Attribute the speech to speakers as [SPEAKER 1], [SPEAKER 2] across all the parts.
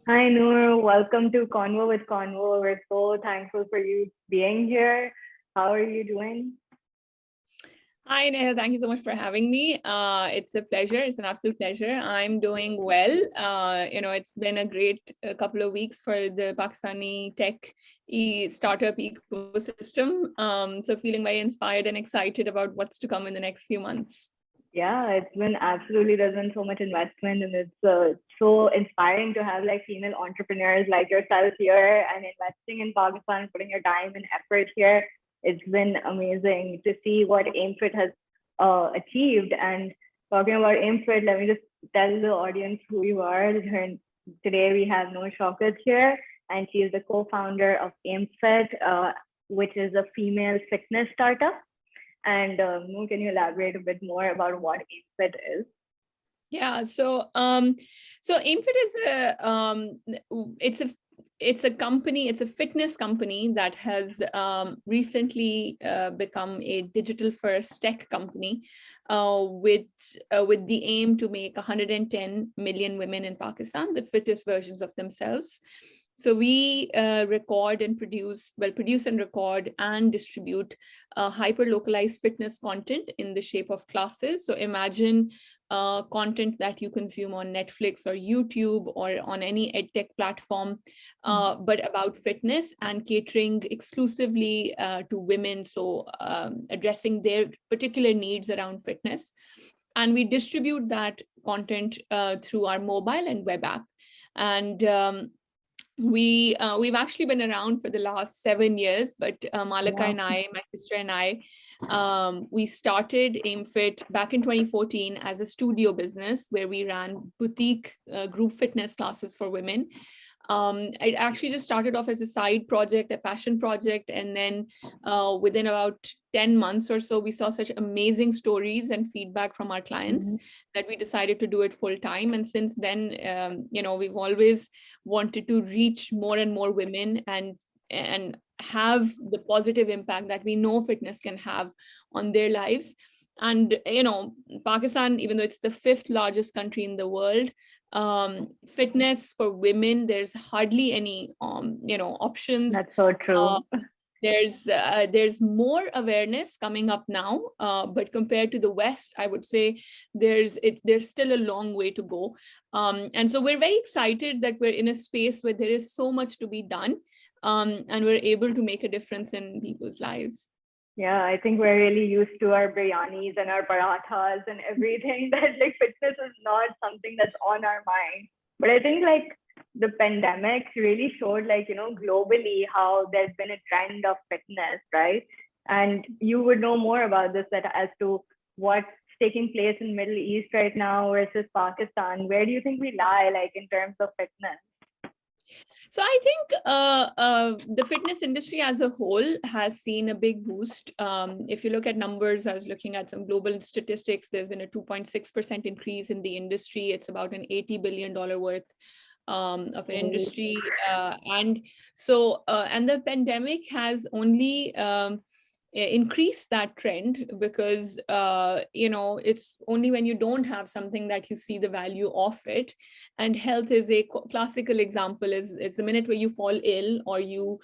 [SPEAKER 1] Hi Noor, welcome to Convo with Convo. We're so thankful for you being here. How are you doing?
[SPEAKER 2] Hi, Neha. Thank you so much for having me. It's a pleasure. It's an absolute pleasure. I'm doing well. It's been a great couple of weeks for the Pakistani tech startup ecosystem. So feeling very inspired and excited about what's to come in the next few months.
[SPEAKER 1] Yeah, it's been absolutely, there's been so much investment and it's so inspiring to have like female entrepreneurs like yourself here and investing in Pakistan, putting your time and effort here. It's been amazing to see what AimFit has achieved. And talking about AimFit, let me just tell the audience who you are. Today we have Noor Shaukat here, and she is the co-founder of AimFit, which is a female fitness startup. And Noor, can you elaborate a bit more about what Infit is?
[SPEAKER 2] Yeah. So Infit is it's a it's a company, it's a fitness company that has recently become a digital first tech company with the aim to make 110 million women in Pakistan the fittest versions of themselves. So we produce and record and distribute hyper localized fitness content in the shape of classes. So imagine content that you consume on Netflix or YouTube or on any edtech platform, but about fitness and catering exclusively to women. So addressing their particular needs around fitness. And we distribute that content through our mobile and web app. And we've actually been around for the last 7 years, but Malika
[SPEAKER 1] Wow.
[SPEAKER 2] and I, my sister and I, we started AimFit back in 2014 as a studio business where we ran boutique group fitness classes for women. It actually just started off as a side project, a passion project, and then within about 10 months or so, we saw such amazing stories and feedback from our clients
[SPEAKER 1] Mm-hmm.
[SPEAKER 2] that we decided to do it full time. And since then, we've always wanted to reach more and more women and have the positive impact that we know fitness can have on their lives. And Pakistan, even though it's the fifth largest country in the world, fitness for women, there's hardly any options.
[SPEAKER 1] That's so
[SPEAKER 2] uh,
[SPEAKER 1] true.
[SPEAKER 2] there's more awareness coming up now, but compared to the West, I would say there's still a long way to go. And so we're very excited that we're in a space where there is so much to be done, and we're able to make a difference in people's lives.
[SPEAKER 1] Yeah, I think we're really used to our biryanis and our parathas and everything that like fitness is not something that's on our mind. But I think like the pandemic really showed like, globally how there's been a trend of fitness, right? And you would know more about this that as to what's taking place in Middle East right now versus Pakistan. Where do you think we lie like in terms of fitness?
[SPEAKER 2] So I think the fitness industry as a whole has seen a big boost. If you look at numbers, I was looking at some global statistics. There's been a 2.6% increase in the industry. It's about an $80 billion worth of an industry, and the pandemic has only increase that trend because it's only when you don't have something that you see the value of it. And health is a classical example. Is it's the minute where you fall ill or you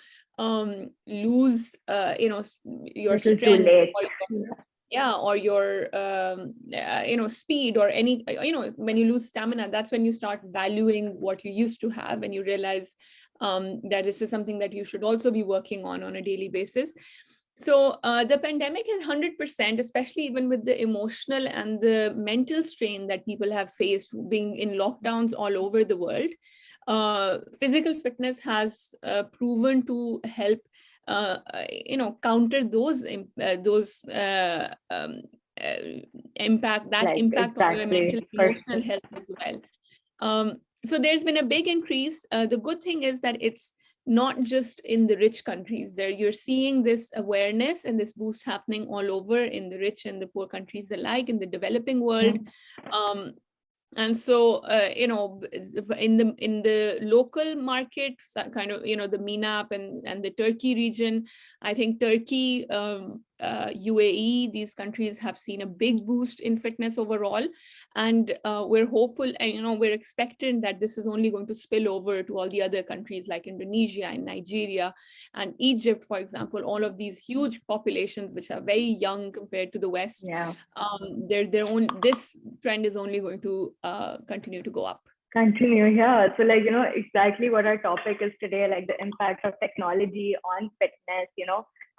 [SPEAKER 2] lose your
[SPEAKER 1] Little too
[SPEAKER 2] strength
[SPEAKER 1] late.
[SPEAKER 2] or your speed or any when you lose stamina, that's when you start valuing what you used to have and you realize that this is something that you should also be working on a daily basis. So the pandemic is 100%, especially even with the emotional and the mental strain that people have faced being in lockdowns all over the world. Physical fitness has proven to help counter those uh, impact, that
[SPEAKER 1] Like
[SPEAKER 2] impact on your mental
[SPEAKER 1] exactly. For
[SPEAKER 2] emotional health as well. So there's been a big increase. The good thing is that it's not just in the rich countries. There you're seeing this awareness and this boost happening all over in the rich and the poor countries alike, in the developing world. Um, and so in the local market, kind of the MENAP and the Turkey region, I think Turkey UAE, these countries have seen a big boost in fitness overall. And we're hopeful, and we're expecting that this is only going to spill over to all the other countries like Indonesia and Nigeria and Egypt, for example, all of these huge populations which are very young compared to the West.
[SPEAKER 1] Yeah.
[SPEAKER 2] This trend is only going to continue to go up.
[SPEAKER 1] Continue, yeah. So like, exactly what our topic is today, like the impact of technology on fitness,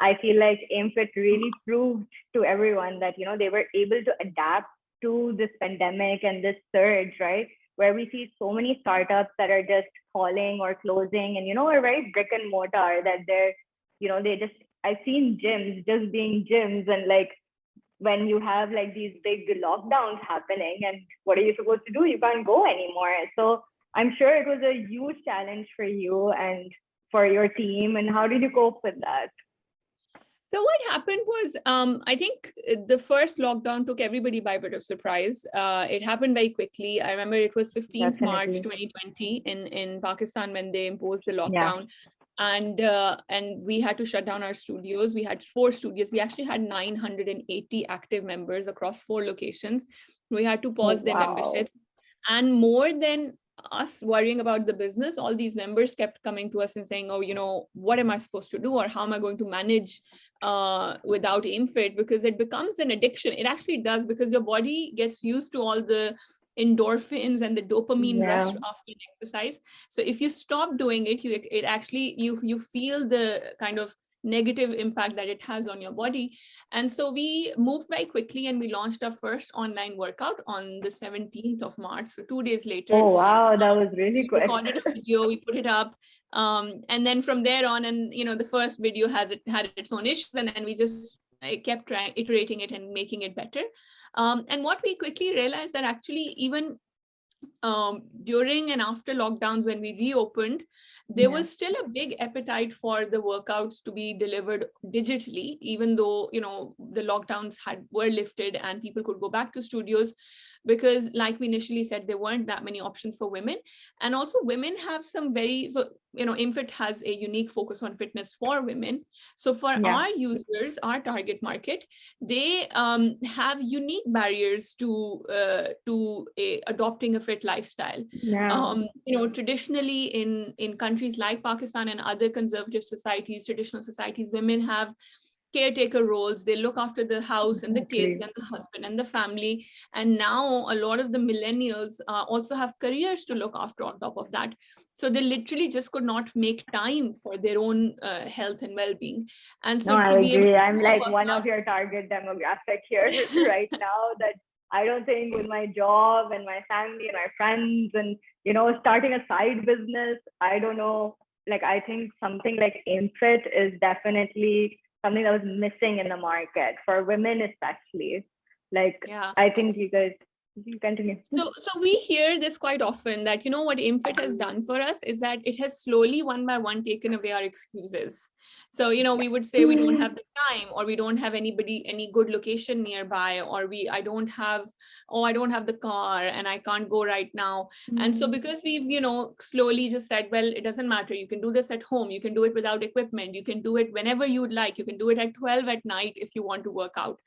[SPEAKER 1] I feel like AimFit really proved to everyone that, they were able to adapt to this pandemic and this surge, right? Where we see so many startups that are just falling or closing and, are very brick and mortar that they're, I've seen gyms just being gyms, and like, when you have like these big lockdowns happening, and what are you supposed to do? You can't go anymore. So I'm sure it was a huge challenge for you and for your team. And how did you cope with that?
[SPEAKER 2] So what happened was, I think the first lockdown took everybody by a bit of surprise. It happened very quickly. I remember it was 15th March 2020 in Pakistan when they imposed the lockdown. Yeah. And we had to shut down our studios. We had 4 studios. We actually had 980 active members across 4 locations. We had to pause their membership. And more than us worrying about the business, all these members kept coming to us and saying, oh, what am I supposed to do, or how am I going to manage without AimFit? Because it becomes an addiction. It actually does, because your body gets used to all the endorphins and the dopamine rush after exercise. So if you stop doing it, you feel the kind of negative impact that it has on your body. And so we moved very quickly, and we launched our first online workout on the 17th of March. So 2 days later.
[SPEAKER 1] Oh, wow. That was really quick.
[SPEAKER 2] We recorded a video, we put it up. And then from there on, and the first video had its own issues, and then we just kept iterating it and making it better. And what we quickly realized that actually even during and after lockdowns, when we reopened, there was still a big appetite for the workouts to be delivered digitally, even though the lockdowns were lifted and people could go back to studios, because like we initially said, there weren't that many options for women. And also women have Infit has a unique focus on fitness for women. So for our users, our target market, they have unique barriers to adopting a fit lifestyle. Traditionally in countries like Pakistan and other conservative societies, traditional societies, women have caretaker roles. They look after the house and the kids and the husband and the family. And now a lot of the millennials also have careers to look after on top of that. So they literally just could not make time for their own health and well-being. And so
[SPEAKER 1] I agree. I'm like one of your target demographic here right now, that I don't think with my job and my family and my friends and, starting a side business, I don't know, like, I think something like AimFit is definitely something that was missing in the market for women, especially. Like, I think you guys, you continue.
[SPEAKER 2] So we hear this quite often, that, what AimFit has done for us is that it has slowly, one by one, taken away our excuses. So, we would say we don't have the time, or we don't have any good location nearby, or I don't have the car and I can't go right now. And so because we've, slowly just said, well, it doesn't matter. You can do this at home. You can do it without equipment. You can do it whenever you'd like. You can do it at 12 at night if you want to work out.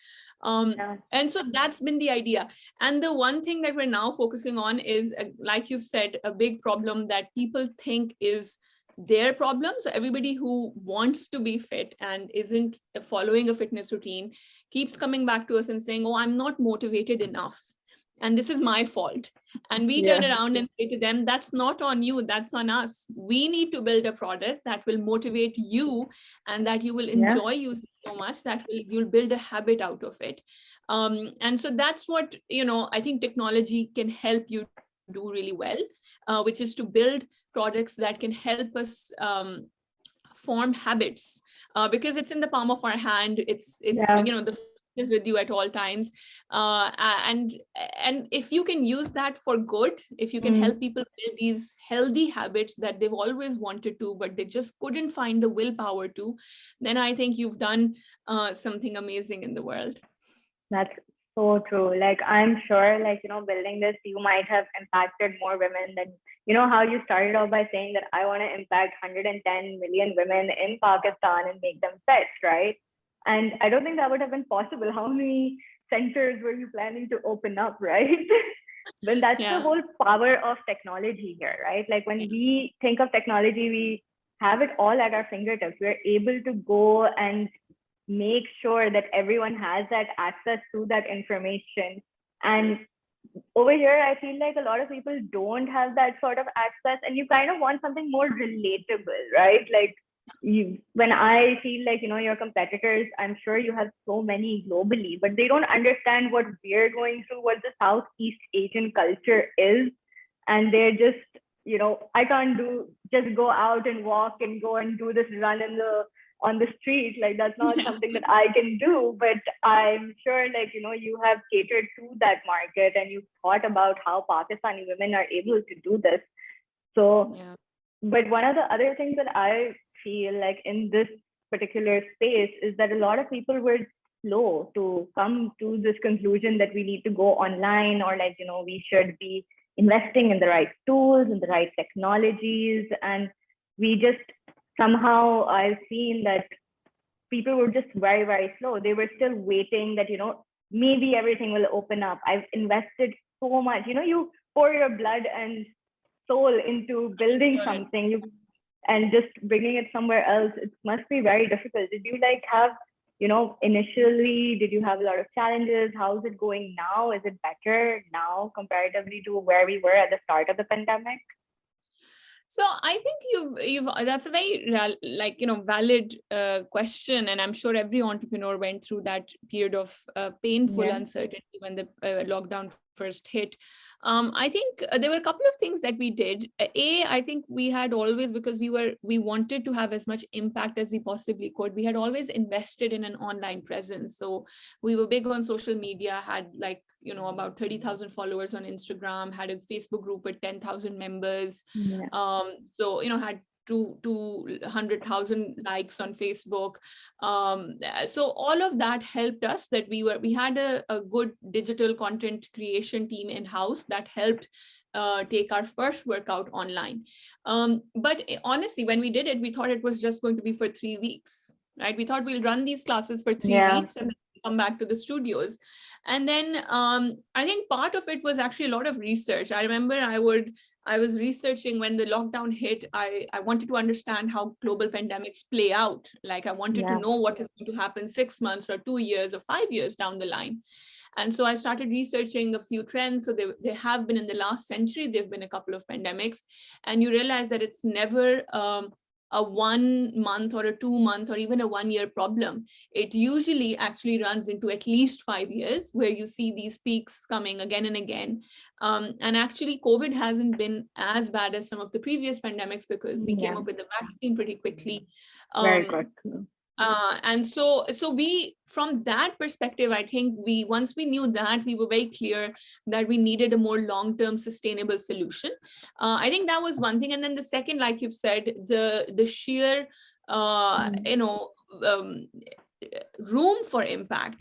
[SPEAKER 2] And so that's been the idea. And the one thing that we're now focusing on is, like you've said, a big problem that people think is their problem. So everybody who wants to be fit and isn't following a fitness routine keeps coming back to us and saying, oh, I'm not motivated enough, and this is my fault. And we turn around and say to them, that's not on you, that's on us. We need to build a product that will motivate you and that you will enjoy using so much that you'll build a habit out of it. And so that's what, I think technology can help you do really well, which is to build products that can help us form habits, because it's in the palm of our hand. It's the is with you at all times, and if you can use that for good, if you can help people build these healthy habits that they've always wanted to, but they just couldn't find the willpower to, then I think you've done something amazing in the world.
[SPEAKER 1] That's so true. Like, I'm sure, like, building this, you might have impacted more women than, how you started off by saying that I want to impact 110 million women in Pakistan and make them fit, right? And I don't think that would have been possible. How many centers were you planning to open up, right? When that's the
[SPEAKER 2] Yeah.
[SPEAKER 1] whole power of technology here, right? Like when we think of technology, we have it all at our fingertips. We're able to go and make sure that everyone has that access to that information. And over here, I feel like a lot of people don't have that sort of access, and you kind of want something more relatable, right? Like when I feel like, your competitors, I'm sure you have so many globally, but they don't understand what we're going through, what the Southeast Asian culture is. And they're just, I can't just go out and walk and go and do this run on the street. Like that's not
[SPEAKER 2] Yeah.
[SPEAKER 1] something that I can do, but I'm sure like, you have catered to that market and you've thought about how Pakistani women are able to do this. So,
[SPEAKER 2] Yeah.
[SPEAKER 1] but one of the other things that I feel like in this particular space is that a lot of people were slow to come to this conclusion that we need to go online, or like, we should be investing in the right tools and the right technologies. And we just somehow, I've seen that people were just very, very slow. They were still waiting that, maybe everything will open up. I've invested so much, you pour your blood and soul into building
[SPEAKER 2] Sorry.
[SPEAKER 1] something, and just bringing it somewhere else, it must be very difficult. Did you like have, initially, did you have a lot of challenges? How's it going now? Is it better now comparatively to where we were at the start of the pandemic?
[SPEAKER 2] So I think you've that's a very valid question, and I'm sure every entrepreneur went through that period of painful
[SPEAKER 1] Yeah.
[SPEAKER 2] uncertainty when the lockdown first hit. I think there were a couple of things that we did. I think we had always, because we wanted to have as much impact as we possibly could. We had always invested in an online presence, so we were big on social media. Had about 30,000 followers on Instagram. Had a Facebook group with 10,000 members.
[SPEAKER 1] Yeah.
[SPEAKER 2] So had 200,000 likes on Facebook. So all of that helped us, that we had a good digital content creation team in house that helped take our first workout online. But honestly, when we did it, we thought it was just going to be for 3 weeks, right? We thought we'll run these classes for 3
[SPEAKER 1] Yeah.
[SPEAKER 2] weeks and then come back to the studios. And then I think part of it was actually a lot of research. I remember I was researching when the lockdown hit. I wanted to understand how global pandemics play out. Like I wanted to
[SPEAKER 1] Yeah.
[SPEAKER 2] know what is going to happen 6 months or 2 years or 5 years down the line. And so I started researching a few trends. So they have been in the last century, there've been a couple of pandemics, and you realize that it's never a 1 month or a 2 month or even a 1 year problem. It usually actually runs into at least 5 years, where you see these peaks coming again and again. And actually, COVID hasn't been as bad as some of the previous pandemics, because we came
[SPEAKER 1] Yeah.
[SPEAKER 2] up with the vaccine pretty quickly.
[SPEAKER 1] Very good.
[SPEAKER 2] And so we, from that perspective, I think once we knew that, we were very clear that we needed a more long-term sustainable solution. I think that was one thing. And then the second, like you've said, the sheer room for impact.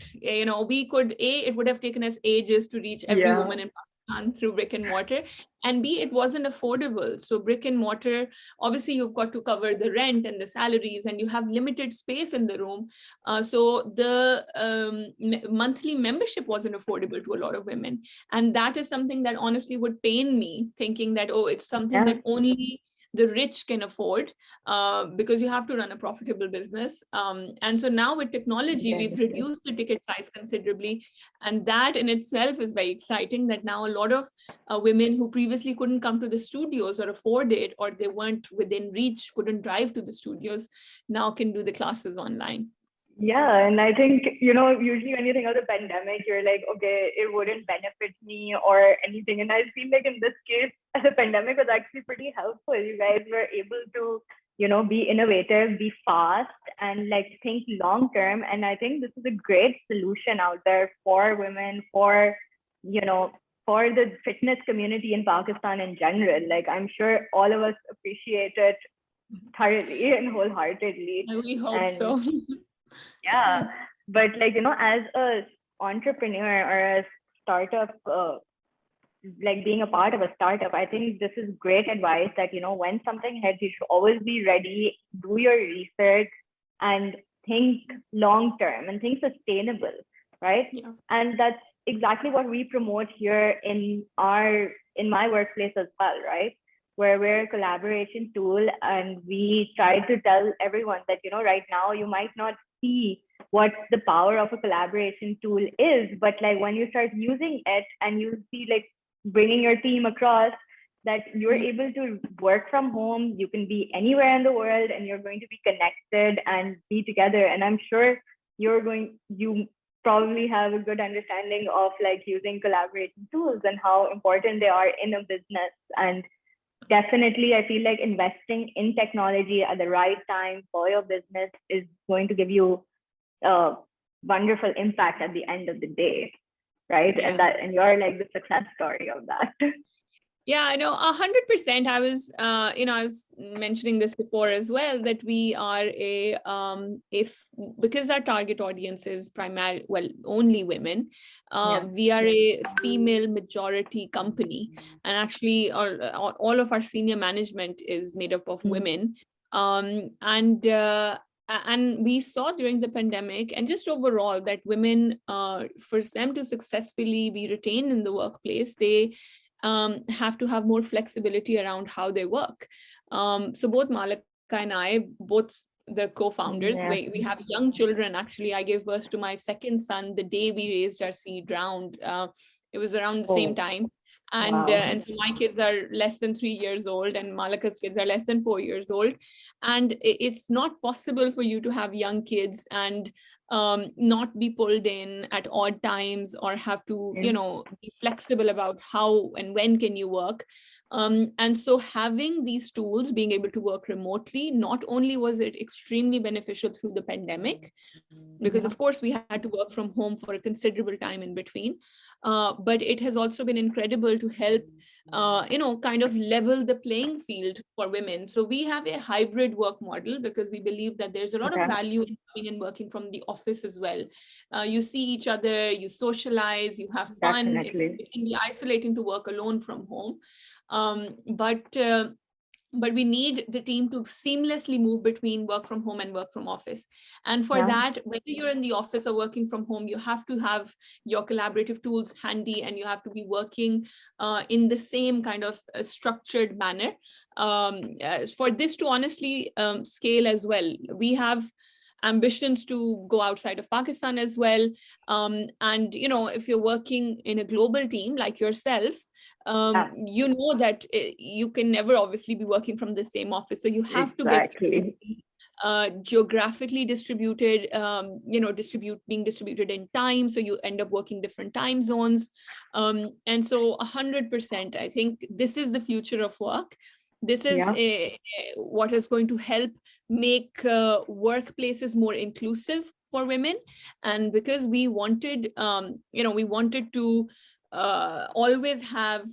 [SPEAKER 2] We could, it would have taken us ages to reach every woman in Pakistan through brick and mortar, and B, it wasn't affordable. So brick and mortar, obviously you've got to cover the rent and the salaries, and you have limited space in the room. So the monthly membership wasn't affordable to a lot of women. And that is something that honestly would pain me, thinking that, oh, it's something that only the rich can afford, because you have to run a profitable business. And so now with technology, we've reduced the ticket size considerably. And that in itself is very exciting, that now a lot of women who previously couldn't come to the studios or afford it, or they weren't within reach, couldn't drive to the studios, now can do the classes online.
[SPEAKER 1] Yeah, and I think, usually when you think of the pandemic, you're like, okay, it wouldn't benefit me or anything. And I feel like in this case, the pandemic was actually pretty helpful. You guys were able to, be innovative, be fast, and like think long term. And I think this is a great solution out there for women, for, for the fitness community in Pakistan in general. Like I'm sure all of us appreciate it thoroughly and wholeheartedly.
[SPEAKER 2] We hope
[SPEAKER 1] And
[SPEAKER 2] so.
[SPEAKER 1] yeah, but like, as a entrepreneur or a startup, like being a part of a startup, I think this is great advice that, when something hits, you should always be ready, do your research, and think long term and think sustainable, right?
[SPEAKER 2] Yeah.
[SPEAKER 1] And that's exactly what we promote here in my workplace as well, right? Where we're a collaboration tool, and we try to tell everyone that, right now you might not see what the power of a collaboration tool is, but like when you start using it and you see like bringing your team across, that you're able to work from home, you can be anywhere in the world, and you're going to be connected and be together. And I'm sure you probably have a good understanding of like using collaboration tools and how important they are in a business. And definitely, I feel like investing in technology at the right time for your business is going to give you a wonderful impact at the end of the day, right?
[SPEAKER 2] Yeah.
[SPEAKER 1] And you're like the success story of that.
[SPEAKER 2] Yeah, I know 100%. I was mentioning this before as well, that we are because our target audience is only women. We are a female majority company, and actually, all of our senior management is made up of women. And we saw during the pandemic and just overall that women, for them to successfully be retained in the workplace, they have to have more flexibility around how they work. So both Malika and I, both the co-founders, we have young children. Actually, I gave birth to my second son the day we raised our seed round. It was around the same time. And so my kids are less than 3 years old, and Malika's kids are less than 4 years old. And it's not possible for you to have young kids and not be pulled in at odd times, or have to, be flexible about how and when can you work. And so having these tools, being able to work remotely, not only was it extremely beneficial through the pandemic, because of course we had to work from home for a considerable time in between, but it has also been incredible to help kind of level the playing field for women. So we have a hybrid work model because we believe that there's a lot of value in coming and working from the office as well. You see each other, you socialize, you have fun. It can be isolating to work alone from home. But we need the team to seamlessly move between work from home and work from office. And for that, whether you're in the office or working from home, you have to have your collaborative tools handy, and you have to be working in the same kind of structured manner for this to honestly scale as well. We have ambitions to go outside of Pakistan as well. And, if you're working in a global team like yourself, you know that you can never obviously be working from the same office. So you have to get geographically distributed, being distributed in time. So you end up working different time zones. And so 100%, I think this is the future of work. This is what is going to help make workplaces more inclusive for women. And because we wanted, to always have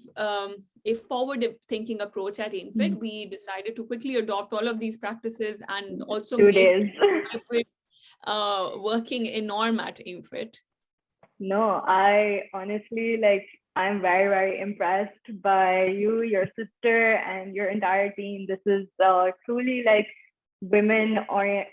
[SPEAKER 2] a forward-thinking approach at Infit, we decided to quickly adopt all of these practices and also make hybrid working a norm at Infit.
[SPEAKER 1] No, I honestly, I'm very, very impressed by you, your sister, and your entire team. This is truly women-focused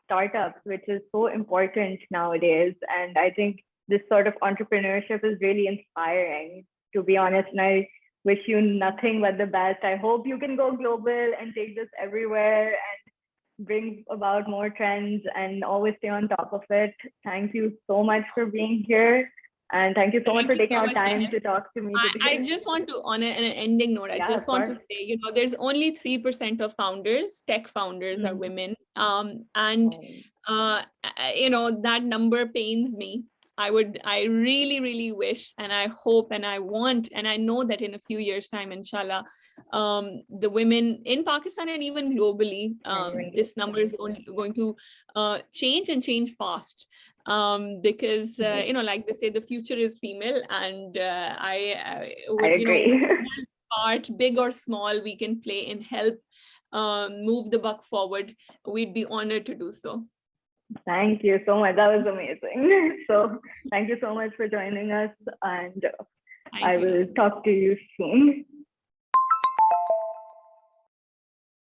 [SPEAKER 1] startups, which is so important nowadays. And I think this sort of entrepreneurship is really inspiring, to be honest. And I wish you nothing but the best. I hope you can go global and take this everywhere and bring about more trends and always stay on top of it. Thank you so much for being here. And thank you so much for taking our time to talk to me today.
[SPEAKER 2] I just want to, on an ending note, I just want to say, there's only 3% of founders, tech founders are women. That number pains me. I really, really wish, and I hope, and I want, and I know that in a few years' time, inshallah, the women in Pakistan and even globally, this number is going to change and change fast. Because like they say, the future is female, and I agree. Part, big or small, we can play and help move the buck forward. We'd be honored to do so.
[SPEAKER 1] Thank you so much. That was amazing. So thank you so much for joining us, and I will talk to you soon.